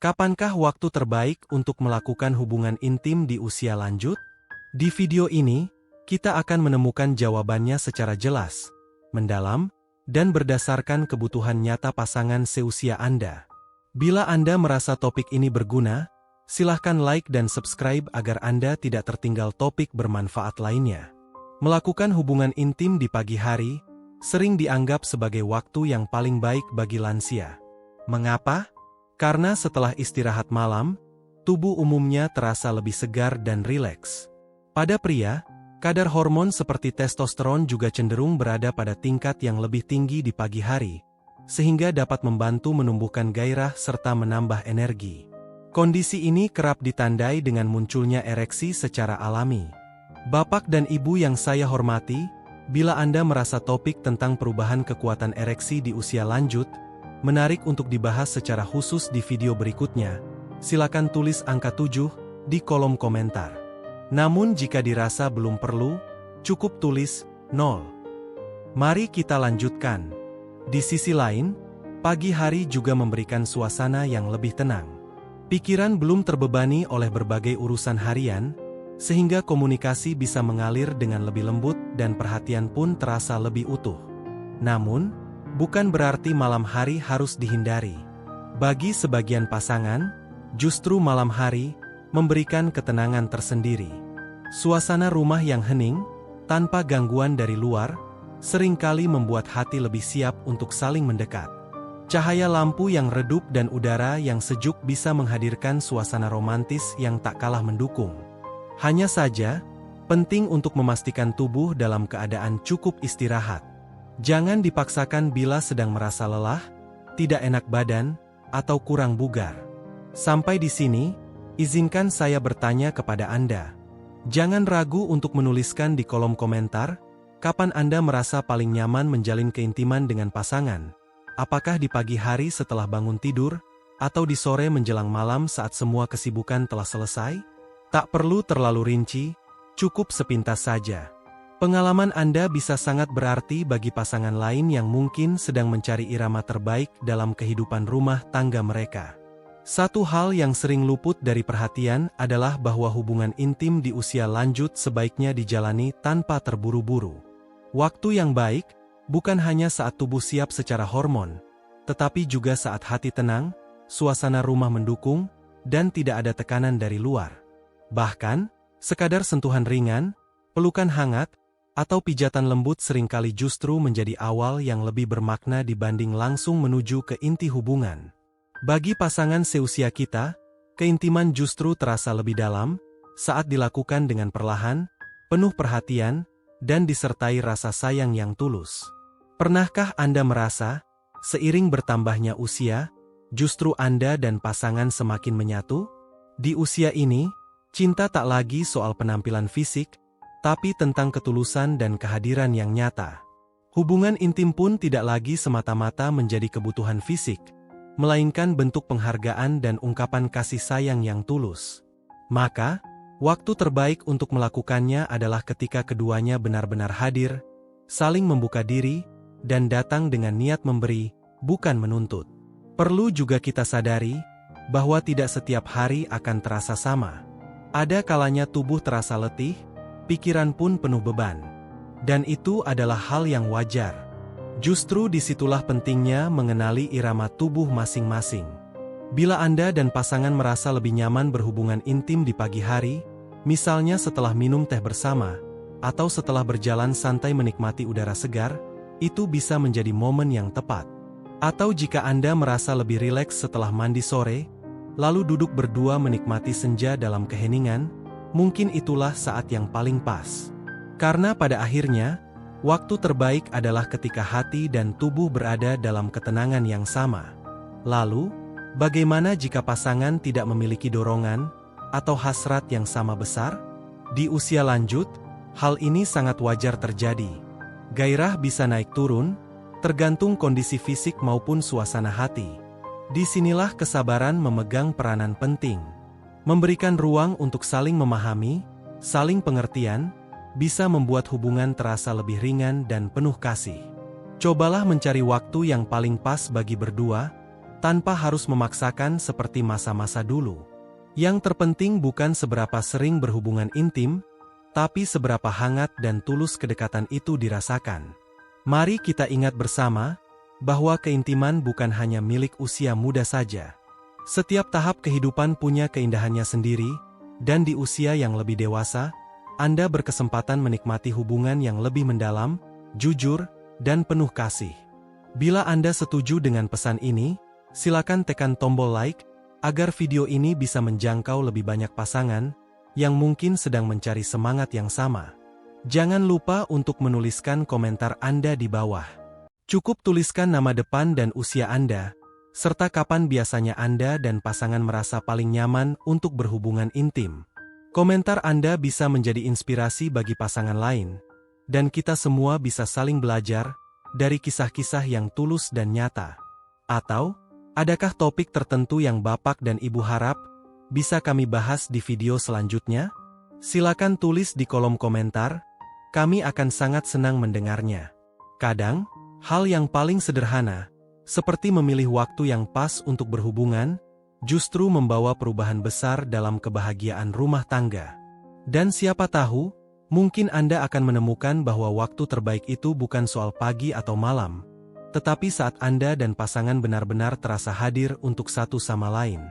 Kapankah waktu terbaik untuk melakukan hubungan intim di usia lanjut? Di video ini, kita akan menemukan jawabannya secara jelas, mendalam, dan berdasarkan kebutuhan nyata pasangan seusia Anda. Bila Anda merasa topik ini berguna, silahkan like dan subscribe agar Anda tidak tertinggal topik bermanfaat lainnya. Melakukan hubungan intim di pagi hari sering dianggap sebagai waktu yang paling baik bagi lansia. Mengapa? Karena setelah istirahat malam, tubuh umumnya terasa lebih segar dan rileks. Pada pria, kadar hormon seperti testosteron juga cenderung berada pada tingkat yang lebih tinggi di pagi hari, sehingga dapat membantu menumbuhkan gairah serta menambah energi. Kondisi ini kerap ditandai dengan munculnya ereksi secara alami. Bapak dan ibu yang saya hormati, bila Anda merasa topik tentang perubahan kekuatan ereksi di usia lanjut menarik untuk dibahas secara khusus di video berikutnya, silakan tulis angka 7 di kolom komentar. Namun jika dirasa belum perlu, cukup tulis 0. Mari kita lanjutkan. Di sisi lain, pagi hari juga memberikan suasana yang lebih tenang. Pikiran belum terbebani oleh berbagai urusan harian, sehingga komunikasi bisa mengalir dengan lebih lembut dan perhatian pun terasa lebih utuh. Namun, bukan berarti malam hari harus dihindari. Bagi sebagian pasangan, justru malam hari memberikan ketenangan tersendiri. Suasana rumah yang hening, tanpa gangguan dari luar, seringkali membuat hati lebih siap untuk saling mendekat. Cahaya lampu yang redup dan udara yang sejuk bisa menghadirkan suasana romantis yang tak kalah mendukung. Hanya saja, penting untuk memastikan tubuh dalam keadaan cukup istirahat. Jangan dipaksakan bila sedang merasa lelah, tidak enak badan, atau kurang bugar. Sampai di sini, izinkan saya bertanya kepada Anda. Jangan ragu untuk menuliskan di kolom komentar, kapan Anda merasa paling nyaman menjalin keintiman dengan pasangan. Apakah di pagi hari setelah bangun tidur, atau di sore menjelang malam saat semua kesibukan telah selesai? Tak perlu terlalu rinci, cukup sepintas saja. Pengalaman Anda bisa sangat berarti bagi pasangan lain yang mungkin sedang mencari irama terbaik dalam kehidupan rumah tangga mereka. Satu hal yang sering luput dari perhatian adalah bahwa hubungan intim di usia lanjut sebaiknya dijalani tanpa terburu-buru. Waktu yang baik, bukan hanya saat tubuh siap secara hormon, tetapi juga saat hati tenang, suasana rumah mendukung, dan tidak ada tekanan dari luar. Bahkan, sekadar sentuhan ringan, pelukan hangat, atau pijatan lembut seringkali justru menjadi awal yang lebih bermakna dibanding langsung menuju ke inti hubungan. Bagi pasangan seusia kita, keintiman justru terasa lebih dalam saat dilakukan dengan perlahan, penuh perhatian, dan disertai rasa sayang yang tulus. Pernahkah Anda merasa, seiring bertambahnya usia, justru Anda dan pasangan semakin menyatu? Di usia ini, cinta tak lagi soal penampilan fisik, tapi tentang ketulusan dan kehadiran yang nyata. Hubungan intim pun tidak lagi semata-mata menjadi kebutuhan fisik, melainkan bentuk penghargaan dan ungkapan kasih sayang yang tulus. Maka, waktu terbaik untuk melakukannya adalah ketika keduanya benar-benar hadir, saling membuka diri, dan datang dengan niat memberi, bukan menuntut. Perlu juga kita sadari, bahwa tidak setiap hari akan terasa sama. Ada kalanya tubuh terasa letih, pikiran pun penuh beban. Dan itu adalah hal yang wajar. Justru disitulah pentingnya mengenali irama tubuh masing-masing. Bila Anda dan pasangan merasa lebih nyaman berhubungan intim di pagi hari, misalnya setelah minum teh bersama, atau setelah berjalan santai menikmati udara segar, itu bisa menjadi momen yang tepat. Atau jika Anda merasa lebih rileks setelah mandi sore, lalu duduk berdua menikmati senja dalam keheningan, mungkin itulah saat yang paling pas. Karena pada akhirnya, waktu terbaik adalah ketika hati dan tubuh berada dalam ketenangan yang sama. Lalu, bagaimana jika pasangan tidak memiliki dorongan atau hasrat yang sama besar? Di usia lanjut, hal ini sangat wajar terjadi. Gairah bisa naik turun, tergantung kondisi fisik maupun suasana hati. Disinilah kesabaran memegang peranan penting. Memberikan ruang untuk saling memahami, saling pengertian, bisa membuat hubungan terasa lebih ringan dan penuh kasih. Cobalah mencari waktu yang paling pas bagi berdua, tanpa harus memaksakan seperti masa-masa dulu. Yang terpenting bukan seberapa sering berhubungan intim, tapi seberapa hangat dan tulus kedekatan itu dirasakan. Mari kita ingat bersama, bahwa keintiman bukan hanya milik usia muda saja. Setiap tahap kehidupan punya keindahannya sendiri, dan di usia yang lebih dewasa, Anda berkesempatan menikmati hubungan yang lebih mendalam, jujur, dan penuh kasih. Bila Anda setuju dengan pesan ini, silakan tekan tombol like, agar video ini bisa menjangkau lebih banyak pasangan yang mungkin sedang mencari semangat yang sama. Jangan lupa untuk menuliskan komentar Anda di bawah. Cukup tuliskan nama depan dan usia Anda, serta kapan biasanya Anda dan pasangan merasa paling nyaman untuk berhubungan intim. Komentar Anda bisa menjadi inspirasi bagi pasangan lain, dan kita semua bisa saling belajar dari kisah-kisah yang tulus dan nyata. Atau, adakah topik tertentu yang Bapak dan Ibu harap bisa kami bahas di video selanjutnya? Silakan tulis di kolom komentar, kami akan sangat senang mendengarnya. Kadang, hal yang paling sederhana, seperti memilih waktu yang pas untuk berhubungan, justru membawa perubahan besar dalam kebahagiaan rumah tangga. Dan siapa tahu, mungkin Anda akan menemukan bahwa waktu terbaik itu bukan soal pagi atau malam, tetapi saat Anda dan pasangan benar-benar terasa hadir untuk satu sama lain.